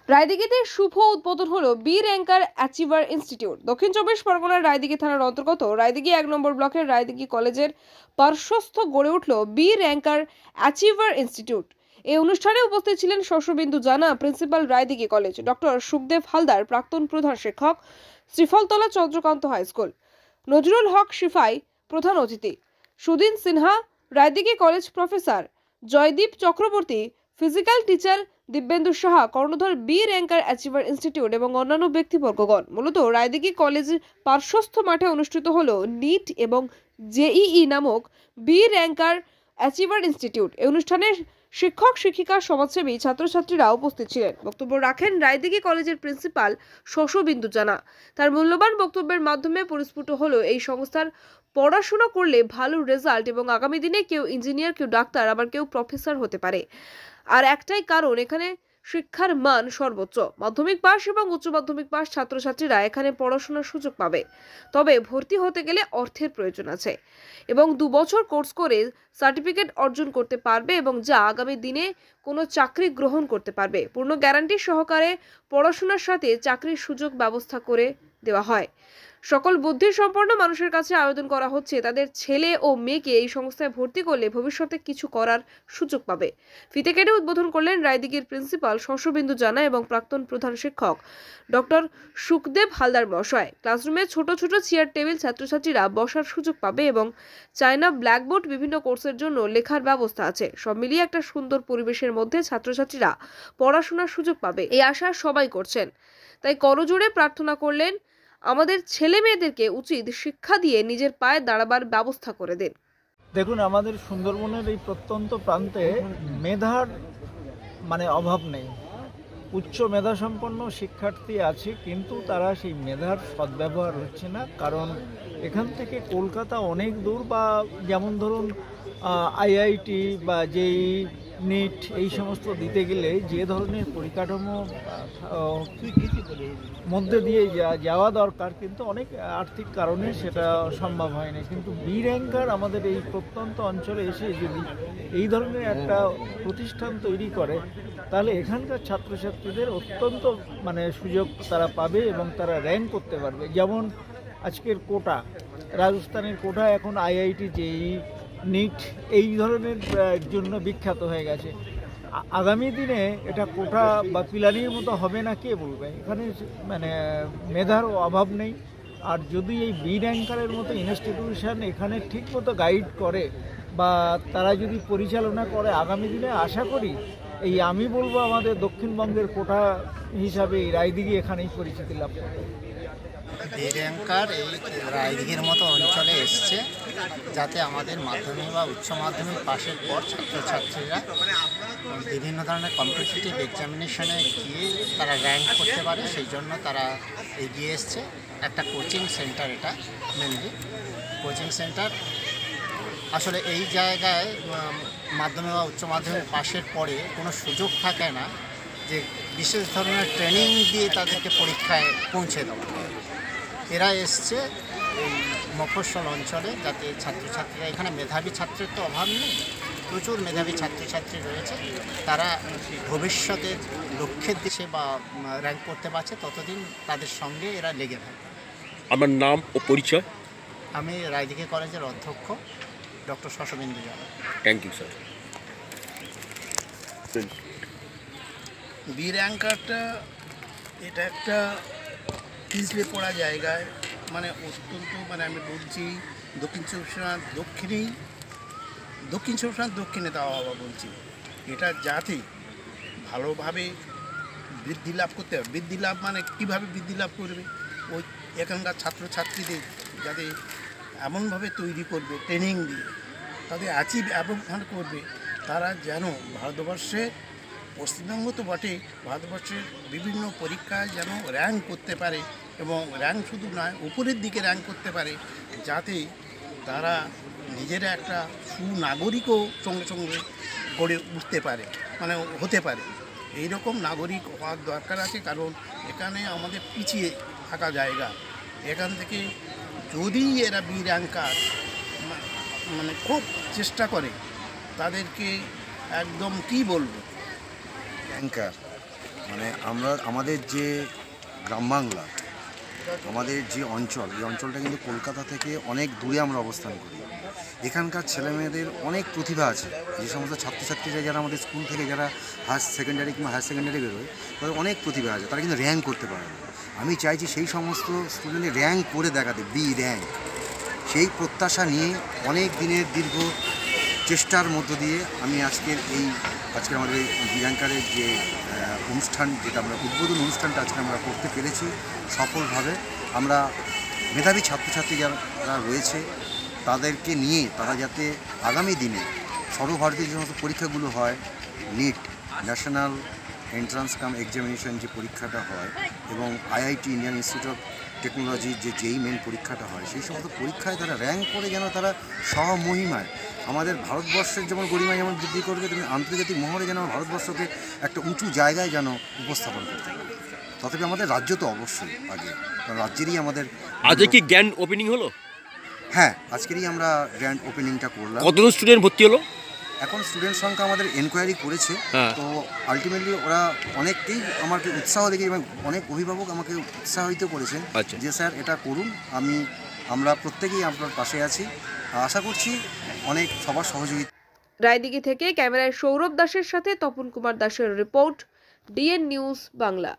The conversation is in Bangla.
রায়দিঘিতে শুভ উদ্বোধন হলো বি র্যাঙ্কার অ্যাচিভার ইনস্টিটিউট। দক্ষিণ চব্বিশ পরগনার রায়দিঘি থানার অন্তর্গত রায়দিঘি 1 নম্বর ব্লকের রায়দিঘি কলেজের পার্শ্বস্থ গড়ে উঠল বি র্যাঙ্কার অ্যাচিভার ইনস্টিটিউট। এই অনুষ্ঠানে উপস্থিত ছিলেন Shashabindu Jana, principal Raidighi college, doctor Sukhdev Haldar, প্রাক্তন প্রধান শিক্ষক, শ্রীফলতলা চন্দ্রকান্ত হাই স্কুল, নজরুল হক শিফাই প্রধান অতিথি, Sudin Sinha Raidighi college professor, Joydeep Chakraborty physical teacher, Dibyendu Saha কর্ণধার বি র্যাঙ্কার অ্যাচিভার ইনস্টিটিউট এবং অন্যান্য ব্যক্তিবর্গগণ। মূলত রায়দিঘি কলেজের পার্শ্বস্থ মাঠে অনুষ্ঠিত হলো নিট এবং জেইই নামক বি র্যাঙ্কার অ্যাচিভার ইনস্টিটিউট। এই অনুষ্ঠানে শিক্ষক, শিক্ষিকা, সমাজসেবী, ছাত্রছাত্রীরা উপস্থিত ছিলেন। বক্তব্য রাখেন রায়দিঘি কলেজের প্রিন্সিপাল শশবিন্দু জানা। তার মূল্যবান বক্তব্যের মাধ্যমে পরিস্ফুট হলো এই সংস্থার পড়াশোনা করলে ভালো রেজাল্ট এবং আগামী দিনে কেউ ইঞ্জিনিয়ার, কেউ ডাক্তার, আবার কেউ প্রফেসর হতে পারে। আর একটাই কারণ, এখানে শিক্ষার মান সর্বোচ্চ। মাধ্যমিক পাস এবং উচ্চ মাধ্যমিক পাস ছাত্রছাত্রীরা এখানে পড়াশোনার সুযোগ পাবে। তবে ভর্তি হতে গেলে অর্থের প্রয়োজন আছে এবং 2 বছর কোর্স করে সার্টিফিকেট অর্জন করতে পারবে এবং যা আগামী দিনে কোনো চাকরি গ্রহণ করতে পারবে। পূর্ণ গ্যারান্টি সহকারে পড়াশোনার সাথে চাকরির সুযোগ ব্যবস্থা করে দেওয়া হয়। সকল বুদ্ধি সম্পন্ন মানুষের কাছে আবেদন করা হচ্ছে, তাদের ছেলে ও মেয়েকে এই সংস্থায় ভর্তি করলে ভবিষ্যতে কিছু করার সুযোগ পাবে। ফিতে কেটে উদ্বোধন করলেন রায়দিঘির প্রিন্সিপাল শশবিন্দু জানা এবং প্রাক্তন প্রধান শিক্ষক ডক্টর সুখদেব হালদার মহাশয়। ক্লাসরুমে ছোট ছোট চেয়ার টেবিল, ছাত্রছাত্রীরা বসার সুযোগ পাবে এবং চায়না ব্ল্যাকবোর্ড, বিভিন্ন কোর্সের জন্য লেখার ব্যবস্থা আছে। সব মিলিয়ে একটা সুন্দর পরিবেশের মধ্যে ছাত্রছাত্রীরা পড়াশোনার সুযোগ পাবে, এই আশা সবাই করছেন। তাই করজোড়ে প্রার্থনা করলেন, আমাদের ছেলে মেয়েদেরকে উচিত শিক্ষা দিয়ে নিজের পায়ে দাঁড়াবার ব্যবস্থা করে দিন। দেখুন, আমাদের সুন্দরবনের এই প্রত্যন্ত প্রান্তে মেধার অভাব নেই। উচ্চ মেধাসম্পন্ন শিক্ষার্থী আছে, কিন্তু তারা সেই মেধার সদ্ব্যবহার হচ্ছে না। কারণ এখান থেকে কলকাতা অনেক দূর, বা যেমন ধরুন আইআইটি বা জেই, নিট এই সমস্ত দিতে গেলে যে ধরনের পরিকাঠামো মধ্যে দিয়ে যাওয়া দরকার, কিন্তু অনেক আর্থিক কারণে সেটা সম্ভব হয়নি। কিন্তু বি র্যাঙ্কার আমাদের এই প্রত্যন্ত অঞ্চলে এসে যদি এই ধরনের একটা প্রতিষ্ঠান তৈরি করে, তাহলে এখানকার ছাত্রছাত্রীদের অত্যন্ত সুযোগ তারা পাবে এবং তারা র্যাঙ্ক করতে পারবে। যেমন আজকের কোটা, রাজস্থানের কোটা এখন আইআইটি, জেই, নিট এই ধরনের জন্য বিখ্যাত হয়ে গেছে। আগামী দিনে এটা কোটা বা পিলানির মতো হবে না কে বলবে? এখানে মেধার অভাব নেই। আর যদি এই বি র্যাঙ্কারের মতো ইনস্টিটিউশন এখানে ঠিকমতো গাইড করে বা তারা যদি পরিচালনা করে, আগামী দিনে আশা করি আমি বলবো আমাদের দক্ষিণবঙ্গের কোটা হিসাবে এই রায়দিঘি এখানেই পরিচিতি লাভ করবে। বি র্যাঙ্কার এই রায়দিঘির মতো অঞ্চলে এসছে যাতে আমাদের মাধ্যমিক বা উচ্চ মাধ্যমিক পাশের পর ছাত্রছাত্রীরা বিভিন্ন ধরনের কম্পিটিটিভ এক্সামিনেশনে গিয়ে তারা র্যাঙ্ক করতে পারে। সেই জন্য তারা এগিয়ে এসছে। একটা কোচিং সেন্টার, এটা মেনলি কোচিং সেন্টার। আসলে এই জায়গায় মাধ্যমিক বা উচ্চ মাধ্যমিক পাশের পরে কোনো সুযোগ থাকে না যে বিশেষ ধরনের ট্রেনিং দিয়ে তাদেরকে পরীক্ষায় পৌঁছে দেওয়া। এরা এসছে এই মফস্বল অঞ্চলে যাতে ছাত্রছাত্রীরা, এখানে মেধাবী ছাত্রের তো অভাব নেই, প্রচুর মেধাবী ছাত্রছাত্রী রয়েছে, তারা ভবিষ্যতের লক্ষ্যের দিকে বা র্যাঙ্ক করতে পারছে, ততদিন তাদের সঙ্গে এরা লেগে থাকে। আমার নাম ও পরিচয়? আমি রায়দিঘি কলেজের অধ্যক্ষ doctor Shashabindu Jana. Thank you sir. B র্যাঙ্কারটা এটা একটা পিছলে পড়া জায়গায়, অত্যন্ত আমি বলছি দক্ষিণ চব্বিশ পরগনার দক্ষিণে দেওয়া হওয়া বলছি। এটা যাতে ভালোভাবে বৃদ্ধি লাভ করতে হবে। বৃদ্ধি লাভ কীভাবে বৃদ্ধি লাভ করবে? ওই এখানকার ছাত্রছাত্রীদের যাতে এমনভাবে তৈরি করবে, ট্রেনিং দিয়ে তাদের অ্যাচিভ এমন করবে, তারা যেন ভারতবর্ষের, পশ্চিমবঙ্গ তো বটে, ভারতবর্ষের বিভিন্ন পরীক্ষায় যেন র্যাঙ্ক করতে পারে, এবং র্যাঙ্ক শুধু নয়, উপরের দিকে র্যাঙ্ক করতে পারে, যাতে তারা নিজেরা একটা সুনাগরিকও সঙ্গে সঙ্গে গড়ে উঠতে পারে, হতে পারে। এই রকম নাগরিক হওয়ার দরকার আছে। কারণ এখানে আমাদের পিছিয়ে থাকা জায়গা। এখান থেকে যদি এরা বি র্যাঙ্কার খুব চেষ্টা করে, তাদেরকে একদম কি বলবো, র্যাঙ্কার মানে আমরা আমাদের যে গ্রাম বাংলা, আমাদের যে অঞ্চল, এই অঞ্চলটা কিন্তু কলকাতা থেকে অনেক দূরে আমরা অবস্থান করি। এখানকার ছেলেমেয়েদের অনেক প্রতিভা আছে। যে সমস্ত ছাত্রছাত্রীরা যারা আমাদের স্কুল থেকে যারা হায়ার সেকেন্ডারি কিংবা হায়ার সেকেন্ডারি বেরোয়, তাদের অনেক প্রতিভা আছে, তারা কিন্তু র্যাঙ্ক করতে পারে না। আমি চাইছি সেই সমস্ত স্টুডেন্টদের র্যাঙ্ক করে দেখাতে, বি র্যাঙ্ক। সেই প্রত্যাশা নিয়ে অনেক দিনের দীর্ঘ চেষ্টার মধ্য দিয়ে আমি আজকে আমাদের এই বি র্যাঙ্কারের যে অনুষ্ঠান, যেটা আমরা উদ্বোধন অনুষ্ঠানটা আজকে আমরা করতে পেরেছি সফলভাবে। আমরা মেধাবী ছাত্রছাত্রী যারা রয়েছে তাদেরকে নিয়ে তারা যাতে আগামী দিনে সর্বভারতীয় যে সমস্ত পরীক্ষাগুলো হয়, NEET national entrance cum examination যে পরীক্ষাটা হয়, এবং আইআইটি ইন্ডিয়ান ইনস্টিটিউট অফ টেকনোলজির যে যেই মেন পরীক্ষাটা হয়, সেই সমস্ত পরীক্ষায় তারা র্যাঙ্ক করে যেন তারা স্বমহিমায় আমাদের ভারতবর্ষের যেমন গরিমা যেমন বৃদ্ধি করবে, তেমনি আন্তর্জাতিক মহলে যেন ভারতবর্ষকে একটা উঁচু জায়গায় যেন উপস্থাপন করতে পারে। তথাপি আমাদের রাজ্য তো অবশ্যই আগে, কারণ রাজ্যেরই আমাদের। আজকে কি গ্র্যান্ড ওপেনিং হলো? হ্যাঁ, আজকেরই আমরা গ্র্যান্ড ওপেনিংটা করলাম। কতজন স্টুডেন্ট ভর্তি হলো? এখন স্টুডেন্ট সংখ্যা আমাদের এনকোয়ারি করেছে, তো আলটিমেটলি ওরা অনেককেই আমাকে উৎসাহ দেখে এবং অনেক অভিভাবক আমাকে উৎসাহিত করেছেন যে স্যার এটা করুন, আমরা প্রত্যেকেই আপনার পাশে আছি। আশা করছি অনেক সবার সহযোগিতা। রায়দিঘি থেকে ক্যামেরায় সৌরভ দাসের সাথে তপন কুমার দাসের রিপোর্ট, ডিএন নিউজ বাংলা।